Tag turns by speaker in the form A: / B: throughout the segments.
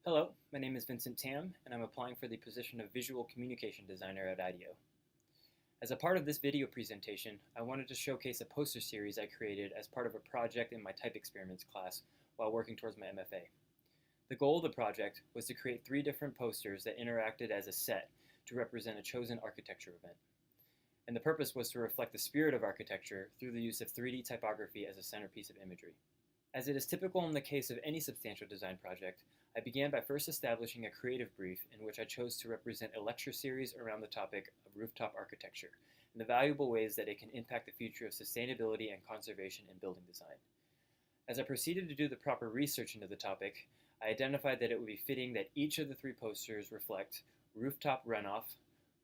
A: Hello, my name is Vincent Tam, and I'm applying for the position of Visual Communication Designer at IDEO. As a part of this video presentation, I wanted to showcase a poster series I created as part of a project in my type experiments class while working towards my MFA. The goal of the project was to create 3 different posters that interacted as a set to represent a chosen architecture event. And the purpose was to reflect the spirit of architecture through the use of 3D typography as a centerpiece of imagery. As it is typical in the case of any substantial design project, I began by first establishing a creative brief in which I chose to represent a lecture series around the topic of rooftop architecture and the valuable ways that it can impact the future of sustainability and conservation in building design. As I proceeded to do the proper research into the topic, I identified that it would be fitting that each of the 3 posters reflect rooftop runoff,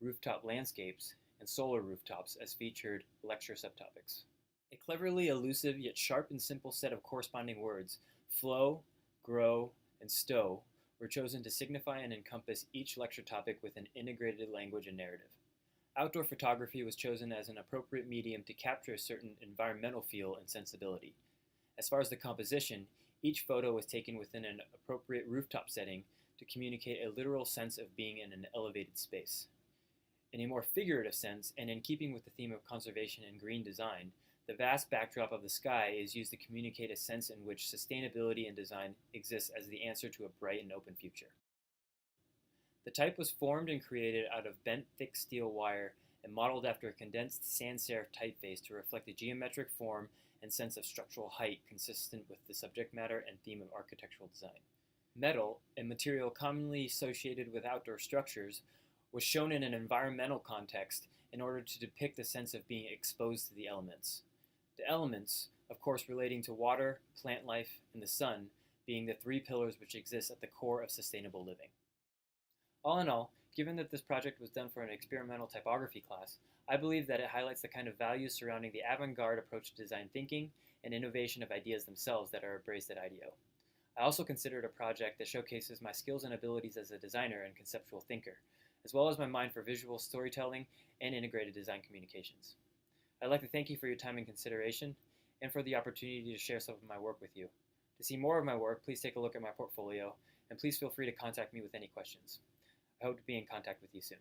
A: rooftop landscapes, and solar rooftops as featured lecture subtopics. A cleverly elusive yet sharp and simple set of corresponding words, flow, grow, and stow, were chosen to signify and encompass each lecture topic with an integrated language and narrative. Outdoor photography was chosen as an appropriate medium to capture a certain environmental feel and sensibility. As far as the composition, each photo was taken within an appropriate rooftop setting to communicate a literal sense of being in an elevated space. In a more figurative sense, and in keeping with the theme of conservation and green design, the vast backdrop of the sky is used to communicate a sense in which sustainability and design exists as the answer to a bright and open future. The type was formed and created out of bent thick steel wire and modeled after a condensed sans serif typeface to reflect the geometric form and sense of structural height consistent with the subject matter and theme of architectural design. Metal, a material commonly associated with outdoor structures, was shown in an environmental context in order to depict the sense of being exposed to the elements. The elements, of course, relating to water, plant life, and the sun, being the 3 pillars which exist at the core of sustainable living. All in all, given that this project was done for an experimental typography class, I believe that it highlights the kind of values surrounding the avant-garde approach to design thinking and innovation of ideas themselves that are embraced at IDEO. I also consider it a project that showcases my skills and abilities as a designer and conceptual thinker, as well as my mind for visual storytelling and integrated design communications. I'd like to thank you for your time and consideration, and for the opportunity to share some of my work with you. To see more of my work, please take a look at my portfolio, and please feel free to contact me with any questions. I hope to be in contact with you soon.